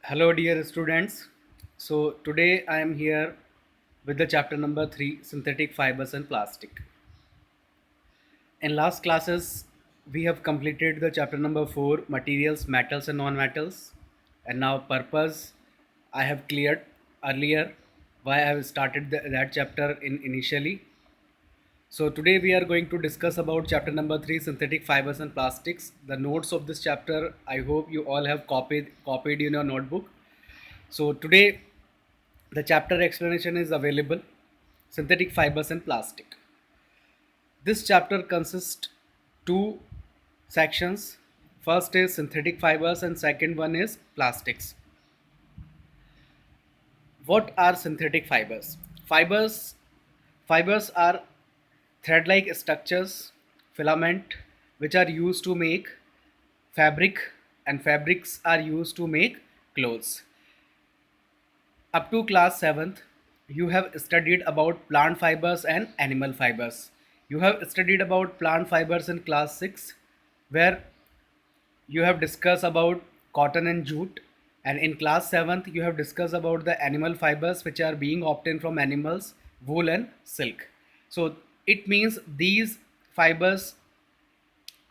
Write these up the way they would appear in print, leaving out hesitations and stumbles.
Hello, dear students. So, today I am here with the chapter number 3, Synthetic Fibers and Plastic. In last classes, we have completed the chapter number 4, Materials, Metals and Non-Metals. And now, purpose I have cleared earlier why I have started that chapter initially. So today we are going to discuss about chapter number 3, synthetic fibers and plastics. The notes of this chapter I hope you all have copied in your notebook. So today the chapter explanation is available, synthetic fibers and plastic. This chapter consists two sections. First is synthetic fibers and second one is plastics. What are synthetic fibers? Fibers are thread-like structures, filament, which are used to make fabric, and fabrics are used to make clothes. Up to class 7th, you have studied about plant fibers and animal fibers. You have studied about plant fibers in class 6, where you have discussed about cotton and jute, and in class 7th you have discussed about the animal fibers which are being obtained from animals, wool and silk. So it means these fibers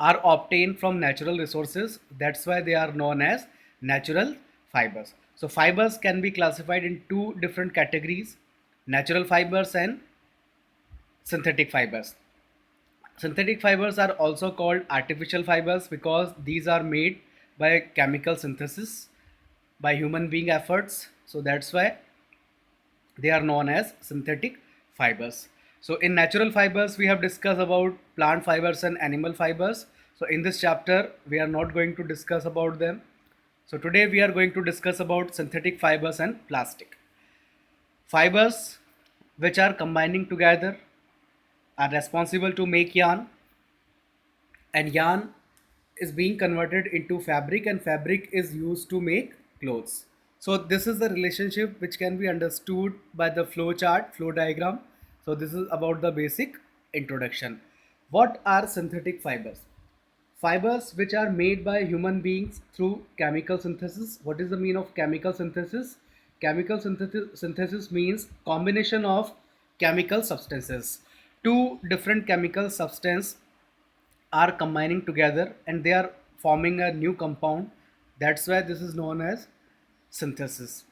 are obtained from natural resources, that's why they are known as natural fibers. So fibers can be classified in two different categories: natural fibers and synthetic fibers. Synthetic fibers are also called artificial fibers because these are made by chemical synthesis by human being efforts. So that's why they are known as synthetic fibers. So in natural fibers, we have discussed about plant fibers and animal fibers. So in this chapter, we are not going to discuss about them. So today we are going to discuss about synthetic fibers and plastic. Fibers which are combining together are responsible to make yarn, and yarn is being converted into fabric, and fabric is used to make clothes. So this is the relationship which can be understood by the flow chart, flow diagram. So this is about the basic introduction. What are synthetic fibers? Fibers which are made by human beings through chemical synthesis. What is the mean of chemical synthesis? Synthesis means combination of chemical substances. Two different chemical substances are combining together and they are forming a new compound. That's why this is known as synthesis.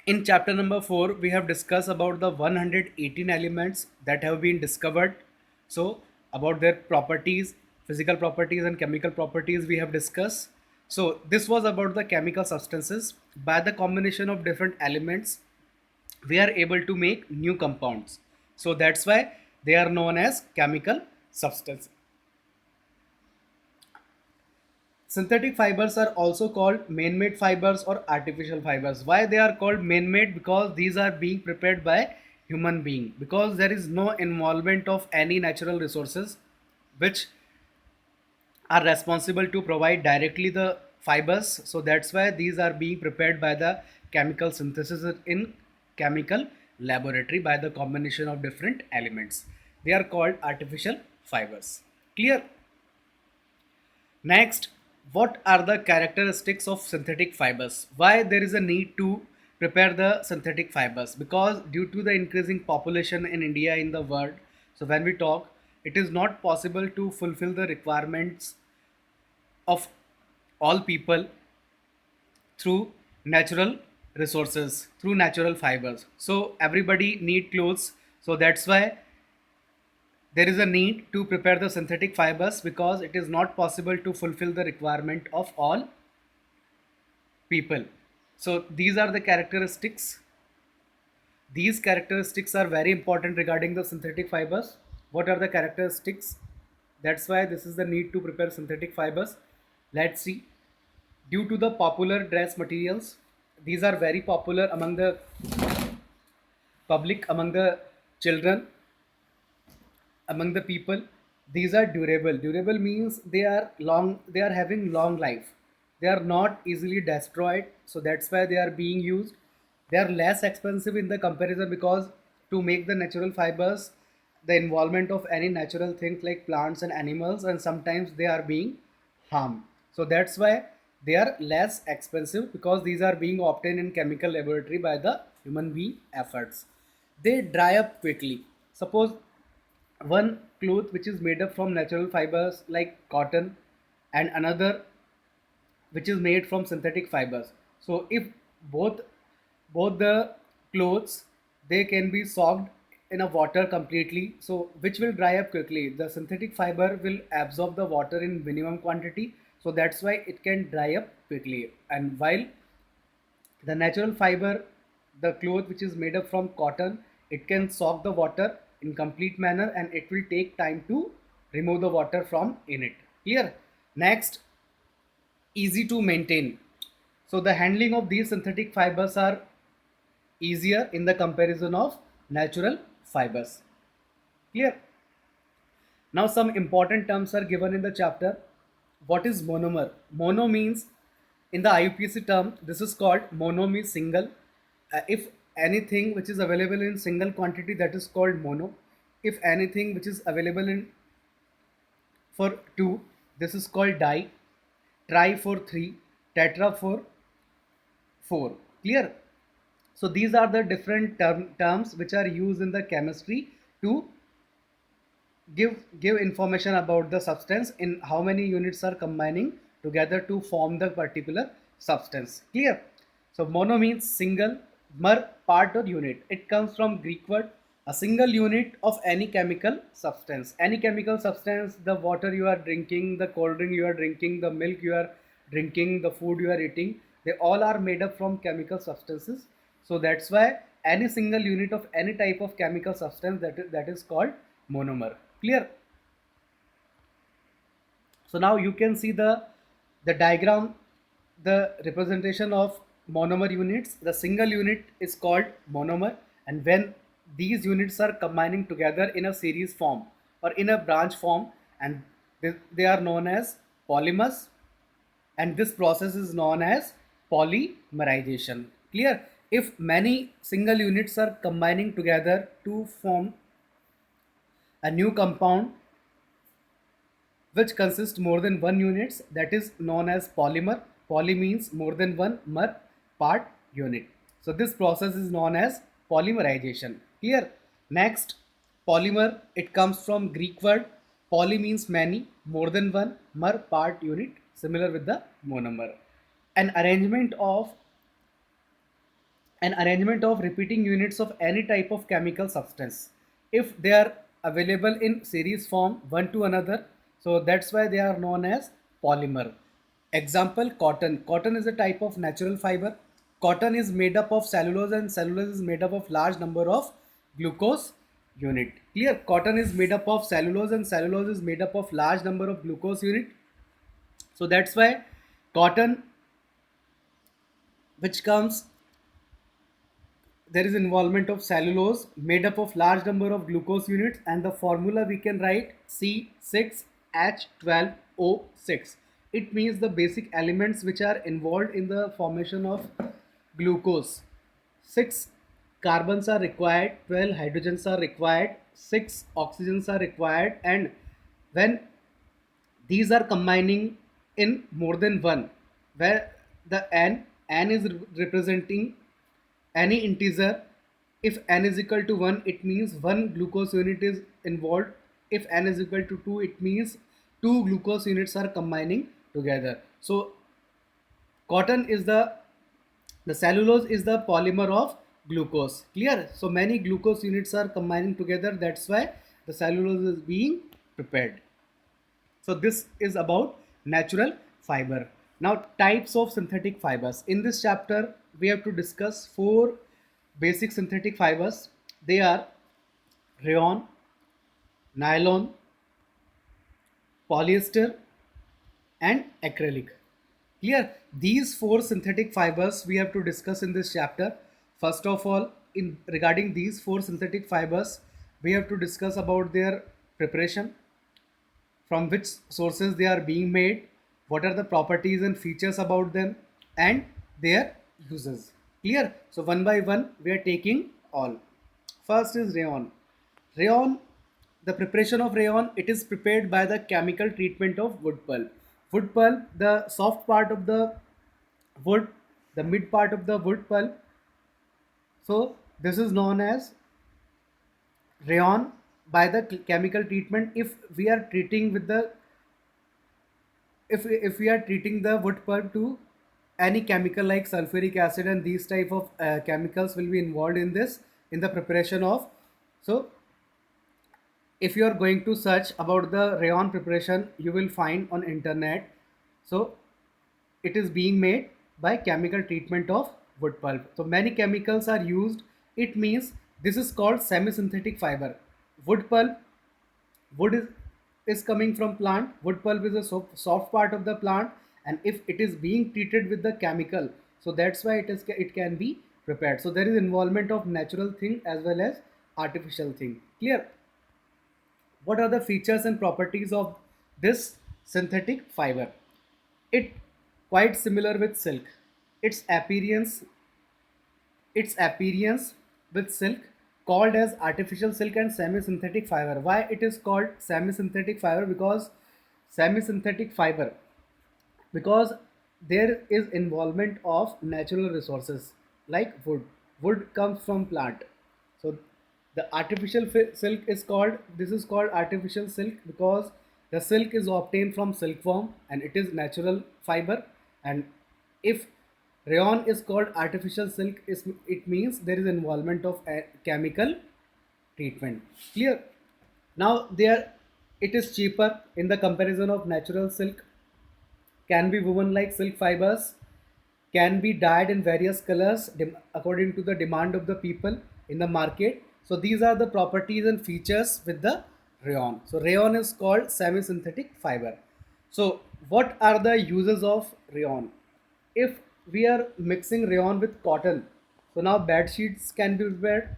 In chapter number 4, we have discussed about the 118 elements that have been discovered. So, about their properties, physical properties, and chemical properties, we have discussed. So, this was about the chemical substances. By the combination of different elements, we are able to make new compounds. So, that's why they are known as chemical substances. Synthetic fibers are also called man-made fibers or artificial fibers. Why they are called man-made? Because these are being prepared by human being. Because there is no involvement of any natural resources which are responsible to provide directly the fibers. So that's why these are being prepared by the chemical synthesis in chemical laboratory by the combination of different elements. They are called artificial fibers. Clear? Next, what are the characteristics of synthetic fibers? Why there is a need to prepare the synthetic fibers? Because due to the increasing population in India, in the world, so when we talk, it is not possible to fulfill the requirements of all people through natural resources, through natural fibers. So everybody need clothes. So that's why there is a need to prepare the synthetic fibers, because it is not possible to fulfill the requirement of all people. So these are the characteristics. These characteristics are very important regarding the synthetic fibers. What are the characteristics? That's why this is the need to prepare synthetic fibers. Let's see. Due to the popular dress materials, these are very popular among the public, among the children, among the people. These are durable means they are long, they are having long life, they are not easily destroyed. So that's why they are being used. They are less expensive in the comparison, because to make the natural fibers, the involvement of any natural things like plants and animals, and sometimes they are being harmed. So that's why they are less expensive because these are being obtained in chemical laboratory by the human being efforts. They dry up quickly. Suppose one cloth which is made up from natural fibers like cotton and another which is made from synthetic fibers. So if both both the clothes, they can be soaked in a water completely, so which will dry up quickly. The synthetic fiber will absorb the water in minimum quantity, so that's why it can dry up quickly. And while the natural fiber, the cloth which is made up from cotton, it can soak the water in complete manner and it will take time to remove the water from in it. Clear? Next, easy to maintain. So the handling of these synthetic fibers are easier in the comparison of natural fibers. Clear? Now some important terms are given in the chapter. What is monomer? Mono means, in the IUPAC term, this is called mono means single. If anything which is available in single quantity, that is called mono. If anything which is available in for two, this is called di. Tri for three, tetra for four. Clear? So these are the different terms which are used in the chemistry to give information about the substance in how many units are combining together to form the particular substance. Clear? So mono means single, mer part or unit. It comes from Greek word, a single unit of any chemical substance. Any chemical substance, the water you are drinking, the cold drink you are drinking, the milk you are drinking, the food you are eating, they all are made up from chemical substances. So that's why any single unit of any type of chemical substance, that is called monomer. Clear? So now you can see the diagram, the representation of monomer units. The single unit is called monomer, and when these units are combining together in a series form or in a branch form, and they are known as polymers, and this process is known as polymerization. Clear? If many single units are combining together to form a new compound which consists more than one units, that is known as polymer. Poly means more than one, mer part unit. So this process is known as polymerization. Clear? Next, polymer, it comes from Greek word. Poly means many, more than one, mer part unit, similar with the monomer. An arrangement of repeating units of any type of chemical substance, if they are available in series form one to another, so that's why they are known as polymer. Example, cotton is a type of natural fiber. Cotton is made up of cellulose, and cellulose is made up of large number of glucose unit. Clear? Cotton is made up of cellulose, and cellulose is made up of large number of glucose unit. So that's why cotton, which comes, there is involvement of cellulose made up of large number of glucose units, and the formula we can write C6H12O6. It means the basic elements which are involved in the formation of glucose. 6 carbons are required, 12 hydrogens are required, 6 oxygens are required, and when these are combining in more than one, where the n is representing any integer. If n is equal to 1, it means one glucose unit is involved. If n is equal to 2, it means two glucose units are combining together. So cotton is the cellulose is the polymer of glucose. Clear? So many glucose units are combining together, that's why the cellulose is being prepared. So this is about natural fiber. Now types of synthetic fibers. In this chapter we have to discuss four basic synthetic fibers. They are rayon, nylon, polyester and acrylic. Clear? These four synthetic fibers we have to discuss in this chapter. First of all, in regarding these four synthetic fibers, we have to discuss about their preparation, from which sources they are being made, what are the properties and features about them, and their uses. Clear? So one by one we are taking all. First is rayon. Rayon, the preparation of rayon, it is prepared by the chemical treatment of wood pulp. Wood pulp, the soft part of the wood, the mid part of the wood pulp. So this is known as rayon by the chemical treatment. If we are treating with the if we are treating the wood pulp to any chemical like sulfuric acid, and these type of chemicals will be involved in this in the preparation of. So if you are going to search about the rayon preparation, you will find on internet. So it is being made by chemical treatment of wood pulp. So many chemicals are used. It means this is called semi-synthetic fiber. Wood pulp, wood is coming from plant. Wood pulp is a soft part of the plant, and if it is being treated with the chemical, so that's why it can be prepared. So there is involvement of natural thing as well as artificial thing. Clear? What are the features and properties of this synthetic fiber? It quite similar with silk. Its appearance, its appearance with silk, called as artificial silk and semi-synthetic fiber. Why it is called semi-synthetic fiber? Because semi-synthetic fiber, because there is involvement of natural resources like wood. Wood comes from plant. So the artificial silk is called, this is called artificial silk because the silk is obtained from silkworm and it is natural fiber. And if rayon is called artificial silk, it means there is involvement of a chemical treatment. Clear? Now there, it is cheaper in the comparison of natural silk, can be woven like silk fibers, can be dyed in various colors according to the demand of the people in the market. So these are the properties and features with the rayon. So rayon is called semi-synthetic fiber. So what are the uses of rayon? If we are mixing rayon with cotton, so now bed sheets can be prepared.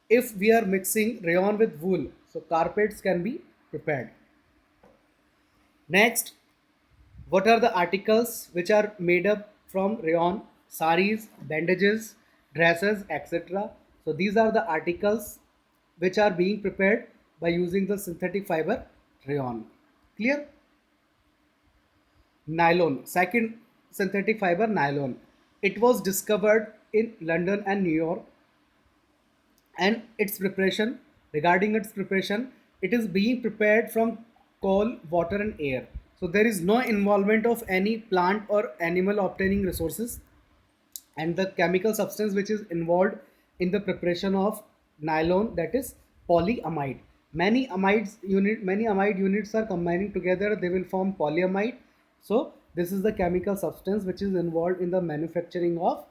If we are mixing rayon with wool, so carpets can be prepared. Next, what are the articles which are made up from rayon? Saris, bandages, dresses, etc. So these are the articles which are being prepared by using the synthetic fiber rayon. Clear? Nylon. Second synthetic fiber, nylon. It was discovered in London and New York, and its preparation, regarding its preparation, it is being prepared from coal, water and air. So there is no involvement of any plant or animal obtaining resources. And the chemical substance which is involved in the preparation of nylon, that is polyamide. Many amide units are combining together, they will form polyamide. So this is the chemical substance which is involved in the manufacturing of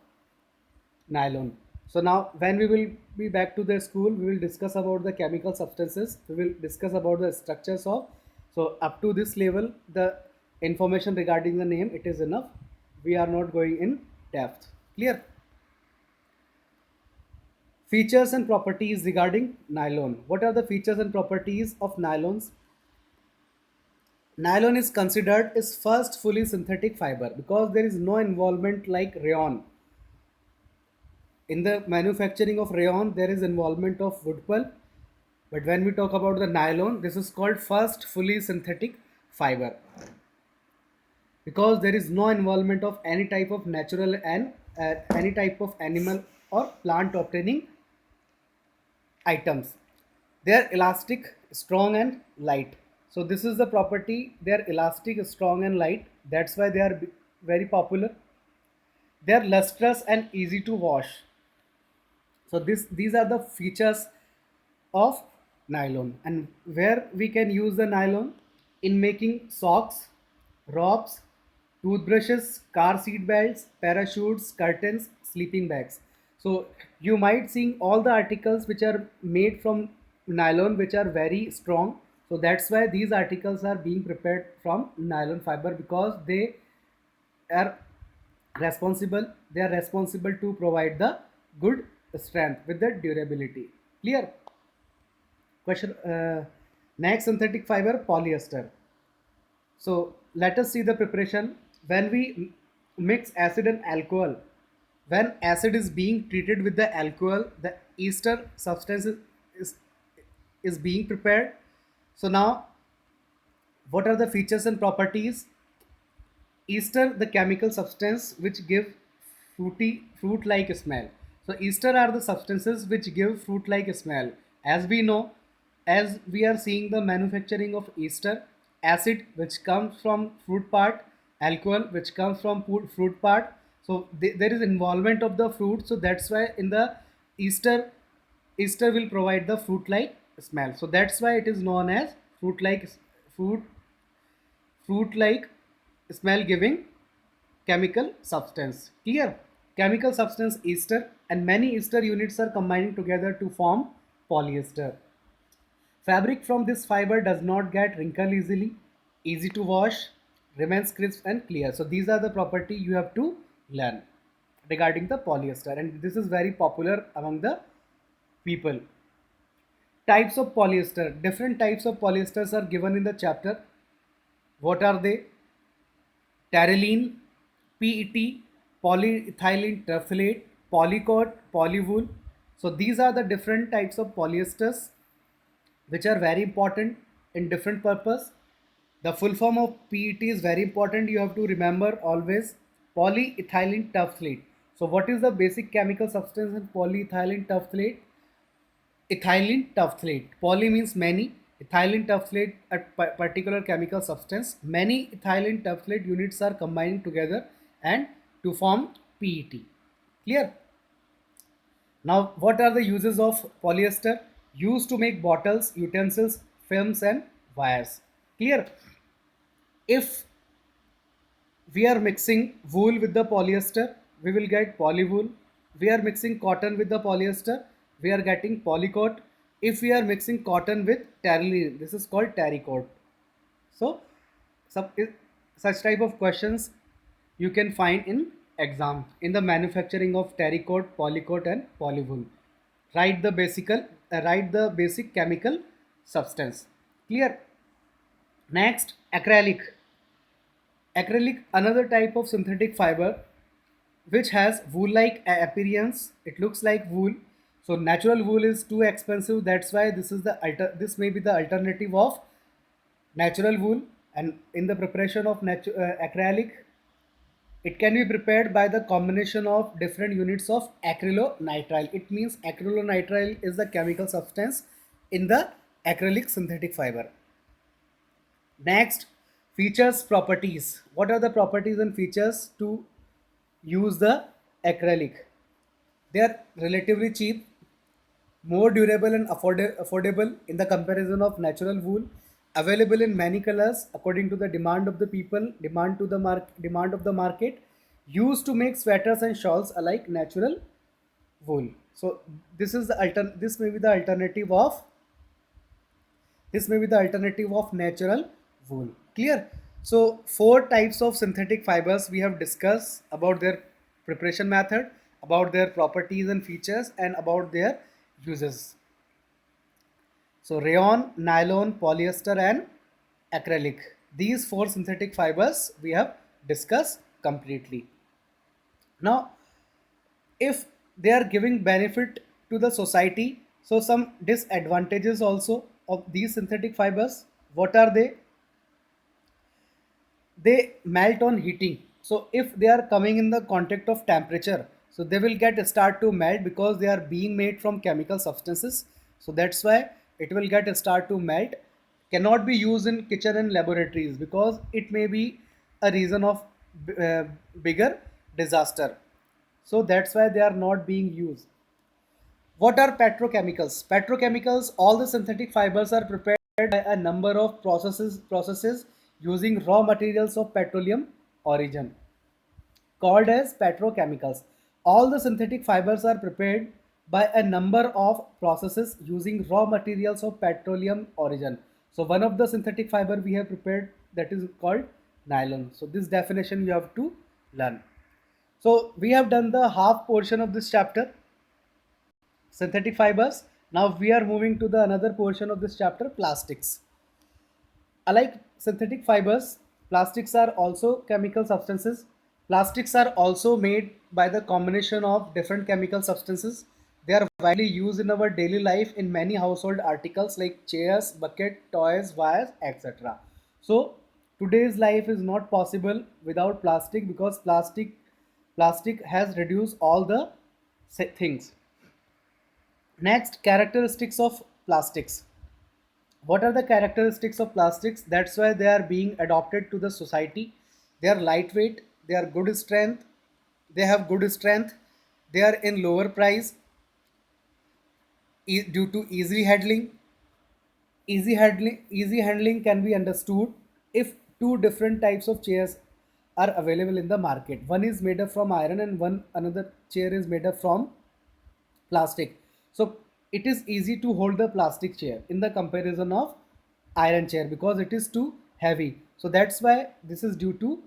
nylon. So now when we will be back to the school, we will discuss about the chemical substances. We will discuss about the structures of. So up to this level, the information regarding the name, it is enough. We are not going in depth. Clear? Features and properties regarding nylon. What are the features and properties of nylons? Nylon is considered its first fully synthetic fiber because there is no involvement like rayon. In the manufacturing of rayon, there is involvement of wood pulp. But when we talk about the nylon, this is called first fully synthetic fiber because there is no involvement of any type of natural and any type of animal or plant obtaining items. They are elastic, strong and light. So this is the property. They are elastic, strong and light. That's why they are very popular. They are lustrous and easy to wash. So these are the features of nylon. And where we can use the nylon? In making socks, robes, toothbrushes, car seat belts, parachutes, curtains, sleeping bags. So you might see all the articles which are made from nylon which are very strong. So that's why these articles are being prepared from nylon fiber because are they are responsible to provide the good strength with the durability. Clear? Question. Next synthetic fiber, polyester. So let us see the preparation. When we mix acid and alcohol, when acid is being treated with the alcohol, the ester substance is, is being prepared. So now what are the features and properties? Ester, the chemical substance which give fruit-like smell. So ester are the substances which give fruit-like smell. As we know, as we are seeing the manufacturing of ester, acid which comes from fruit part, alcohol which comes from fruit part. So there is involvement of the fruit. So that's why in the ester will provide the fruit-like smell. So that's why it is known as fruit fruit like smell giving chemical substance. Clear? Chemical substance ester, and many ester units are combining together to form polyester. Fabric from this fiber does not get wrinkle easily, easy to wash, remains crisp and clear. So these are the property you have to learn regarding the polyester, and this is very popular among the people. Types of polyester. Different types of polyesters are given in the chapter. What are they? Terylene, PET, polyethylene terephthalate, polycot, polywool. So these are the different types of polyesters which are very important in different purpose. The full form of PET is very important. You have to remember always, polyethylene terephthalate. So what is the basic chemical substance in polyethylene terephthalate? Ethylene terephthalate. Poly means many. Ethylene terephthalate, a particular chemical substance. Many ethylene terephthalate units are combined together and to form PET. Clear? Now, what are the uses of polyester? Used to make bottles, utensils, films, and wires. Clear? If we are mixing wool with the polyester, we will get polywool. We are mixing cotton with the polyester, we are getting polycoat. If we are mixing cotton with terylene, this is called terrycoat. So such type of questions you can find in exam in the manufacturing of terrycoat, polycoat and polywool. Write the basic chemical substance. Clear? Next, acrylic. Acrylic, another type of synthetic fiber which has wool-like appearance. It looks like wool. So natural wool is too expensive. That's why this may be the alternative of natural wool. And in the preparation of acrylic, it can be prepared by the combination of different units of acrylonitrile. It means acrylonitrile is the chemical substance in the acrylic synthetic fiber. Next, features, properties. What are the properties and features to use the acrylic? They are relatively cheap, more durable and affordable in the comparison of natural wool, available in many colors according to the demand of the people, demand of the market, used to make sweaters and shawls alike natural wool. So this may be the alternative of natural wool. Clear? So four types of synthetic fibers we have discussed about their preparation method, about their properties and features, and about their uses. So rayon, nylon, polyester and acrylic. These four synthetic fibers we have discussed completely. Now, if they are giving benefit to the society, so some disadvantages also of these synthetic fibers. What are they? They melt on heating. So if they are coming in the contact of temperature, so they will get start to melt because they are being made from chemical substances. So that's why it will get start to melt. Cannot be used in kitchen and laboratories because it may be a reason of uh, bigger disaster. So that's why they are not being used. What are petrochemicals? Petrochemicals, all the synthetic fibers are prepared by a number of processes using raw materials of petroleum origin, called as petrochemicals. All the synthetic fibers are prepared by a number of processes using raw materials of petroleum origin. So one of the synthetic fiber we have prepared, that is called nylon. So this definition you have to learn. So we have done the half portion of this chapter, synthetic fibers. Now we are moving to the another portion of this chapter, plastics. Unlike synthetic fibers, plastics are also chemical substances. Plastics are also made by the combination of different chemical substances. They are widely used in our daily life in many household articles like chairs, bucket, toys, wires, etc. So Today's life is not possible without plastic because plastic has reduced all the things. Next, characteristics of plastics. What are the characteristics of plastics? That's why they are being adopted to the society. They are lightweight, they are good strength, they have good strength, they are in lower price due to easy handling can be understood if two different types of chairs are available in the market. One is made up from iron and one another chair is made up from plastic. So it is easy to hold the plastic chair in the comparison of iron chair because it is too heavy. So that's why this is due to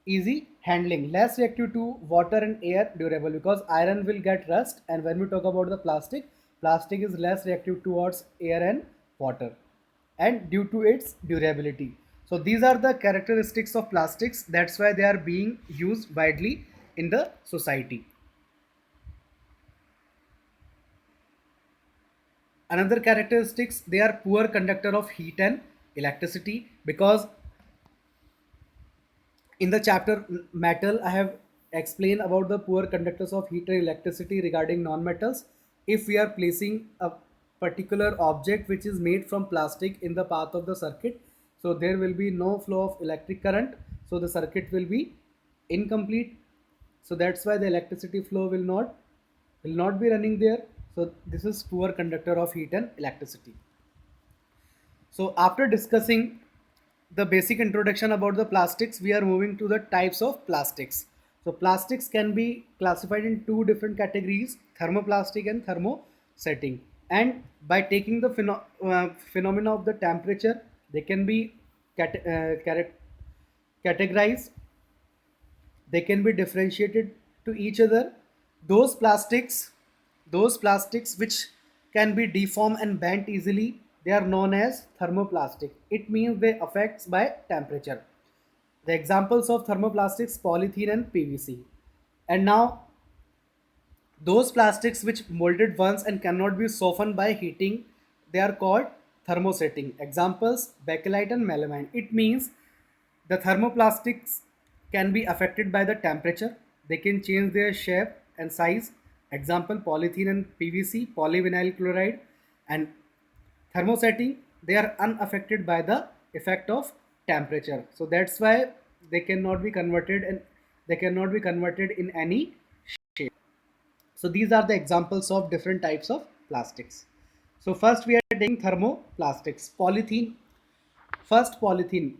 easy handling, less reactive to water and air, durable because iron will get rust, and when we talk about the plastic is less reactive towards air and water and due to its durability. So these are the characteristics of plastics. That's why they are being used widely in the society. Another characteristics, they are poor conductor of heat and electricity because in the chapter metal I have explained about the poor conductors of heat and electricity regarding non-metals. If we are placing a particular object which is made from plastic in the path of the circuit, so there will be no flow of electric current, so the circuit will be incomplete. So that's why the electricity flow will not be running there. So this is poor conductor of heat and electricity. So after discussing the basic introduction about the plastics, we are moving to the types of plastics. So plastics can be classified in two different categories, thermoplastic and thermosetting. And by taking the phenomena of the temperature, they can be categorized, they can be differentiated to each other. Those plastics those plastics which can be deformed and bent easily, they are known as thermoplastic. It means they affects by temperature. The examples of thermoplastics, polythene and PVC. And now those plastics which molded once and cannot be softened by heating, they are called thermosetting. Examples, bakelite and melamine. It means the thermoplastics can be affected by the temperature. They can change their shape and size. Example, polythene and PVC, polyvinyl chloride. And thermosetting, they are unaffected by the effect of temperature. So that's why they cannot be converted and they cannot be converted in any shape. So these are the examples of different types of plastics. So first we are taking thermoplastics. Polythene. First, polythene.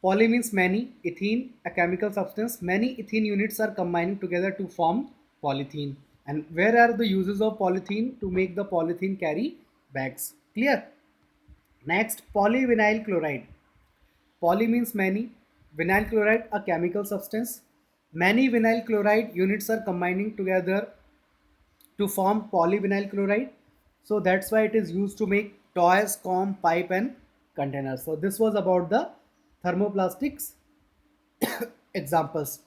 Poly means many, ethene, a chemical substance. Many ethene units are combining together to form polythene. And where are the uses of polythene? To make the polythene carry bags. Clear? Next, polyvinyl chloride. Poly means many, vinyl chloride, a chemical substance. Many vinyl chloride units are combining together to form polyvinyl chloride. So that's why it is used to make toys, comb, pipe and containers. So this was about the thermoplastics examples.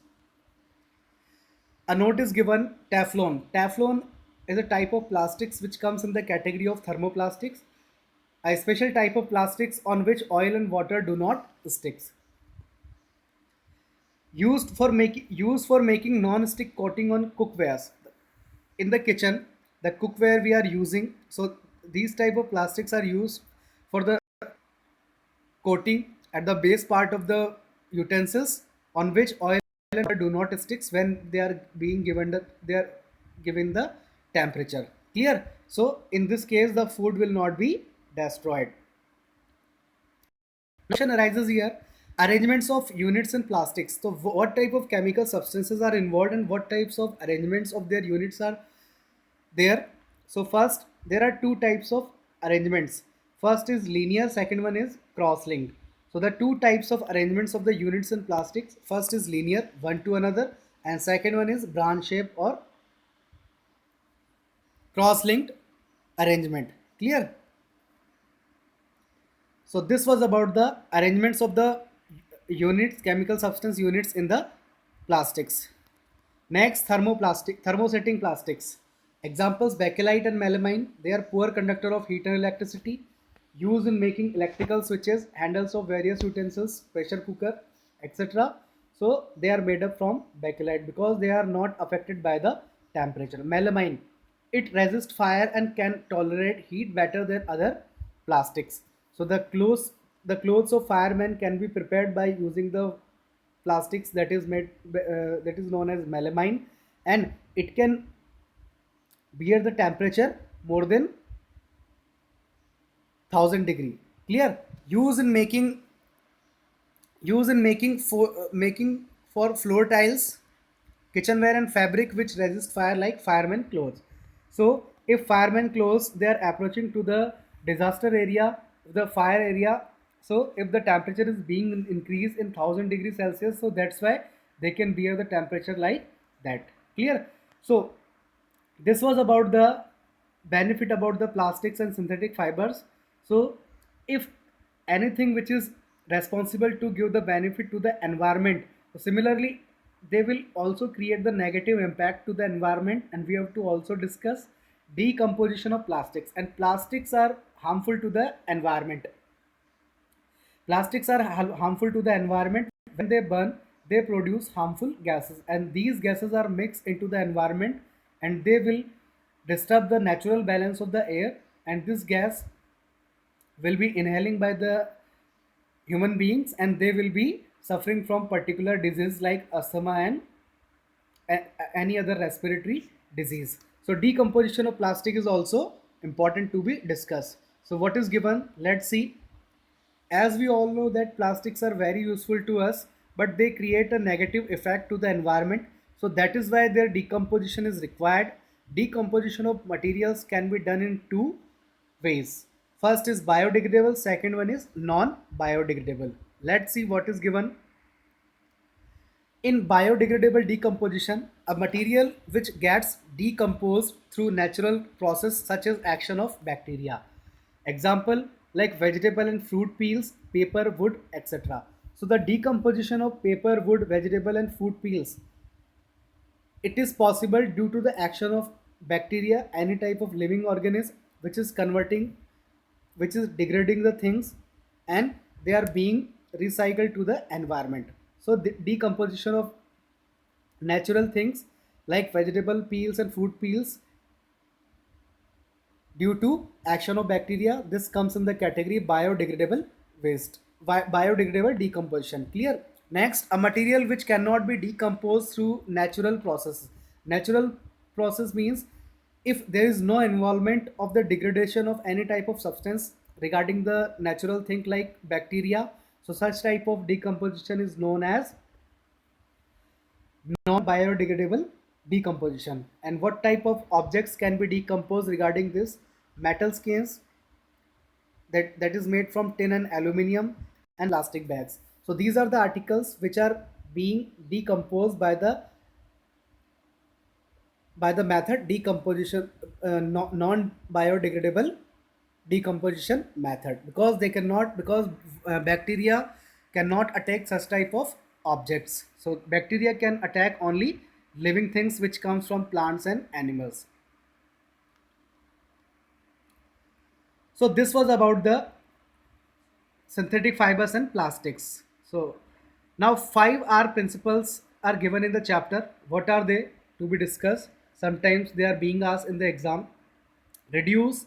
A note is given, Teflon. Teflon is a type of plastics which comes in the category of thermoplastics, a special type of plastics on which oil and water do not stick. Used for making non-stick coating on cookwares. In the kitchen, the cookware we are using, so these type of plastics are used for the coating at the base part of the utensils on which oil and water do not stick when they are being given the temperature. Clear? So in this case the food will not be destroyed. Question arises here, arrangements of units in plastics. So what type of chemical substances are involved and what types of arrangements of their units are there? So first, there are two types of arrangements. First is linear, second one is cross-linked. So the two types of arrangements of the units in plastics, first is linear, one to another, and second one is branch shape or cross-linked arrangement. Clear? So this was about the arrangements of the units, chemical substance units in the plastics. Next, thermosetting plastics. Examples, bakelite and melamine. They are poor conductor of heat and electricity. used in making electrical switches, handles of various utensils, pressure cooker, etc. So they are made up from bakelite because they are not affected by the temperature. Melamine, it resists fire and can tolerate heat better than other plastics. So the clothes of firemen can be prepared by using the plastics that is known as melamine, and it can bear the temperature more than 1000 degree. Clear? Use in making making for floor tiles, kitchenware and fabric which resist fire like fireman clothes. So if fireman clothes, they are approaching to the disaster area, the fire area. So if the temperature is being increased in 1000 degrees Celsius, so that's why they can bear the temperature like that. Clear? So this was about the benefit about the plastics and synthetic fibers. So if anything which is responsible to give the benefit to the environment, similarly they will also create the negative impact to the environment, and we have to also discuss decomposition of plastics. And plastics are harmful to the environment. Plastics are harmful to the environment. When they burn, they produce harmful gases, and these gases are mixed into the environment, and they will disturb the natural balance of the air. And this gas will be inhaling by the human beings, and they will be suffering from particular disease like asthma and any other respiratory disease. So decomposition of plastic is also important to be discussed. So what is given? Let's see. As we all know that plastics are very useful to us, but they create a negative effect to the environment. So that is why their decomposition is required. Decomposition of materials can be done in two ways. First is biodegradable, second one is non biodegradable. Let's see what is given. In biodegradable decomposition, a material which gets decomposed through natural process such as action of bacteria. Example like vegetable and fruit peels, paper, wood, etc. So the decomposition of paper, wood, vegetable and food peels, it is possible due to the action of bacteria, any type of living organism which is converting, which is degrading the things, and they are being recycled to the environment. So the decomposition of natural things like vegetable peels and fruit peels due to action of bacteria, this comes in the category biodegradable waste, biodegradable decomposition. Clear? Next, a material which cannot be decomposed through natural process. Natural process means if there is no involvement of the degradation of any type of substance regarding the natural thing like bacteria, so such type of decomposition is known as non-biodegradable decomposition. And what type of objects can be decomposed regarding this? Metal skins, that is made from tin and aluminium, and plastic bags. So these are the articles which are being decomposed by the method decomposition, non biodegradable decomposition method, because they cannot, because bacteria cannot attack such type of objects. So bacteria can attack only living things which comes from plants and animals. So this was about the synthetic fibers and plastics. So now 5R principles are given in the chapter. What are they? To be discussed. Sometimes they are being asked in the exam. Reduce,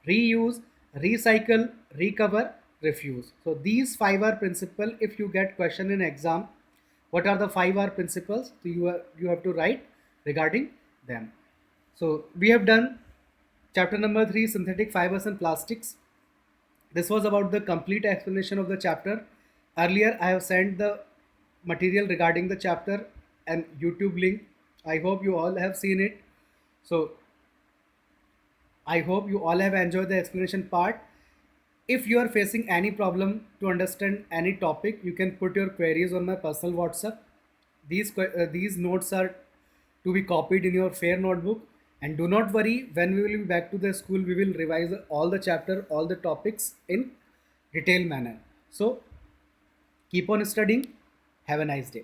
reuse, recycle, recover, refuse. So these 5R principle, if you get question in exam, what are the 5R principles? So you have to write regarding them. So we have done chapter number 3, synthetic fibers and plastics. This was about the complete explanation of the chapter. Earlier, I have sent the material regarding the chapter and YouTube link. I hope you all have seen it. So, I hope you all have enjoyed the explanation part. If you are facing any problem to understand any topic, you can put your queries on my personal WhatsApp. These notes are to be copied in your fair notebook. And do not worry, when we will be back to the school, we will revise all the chapter, all the topics in detailed manner. So keep on studying. Have a nice day.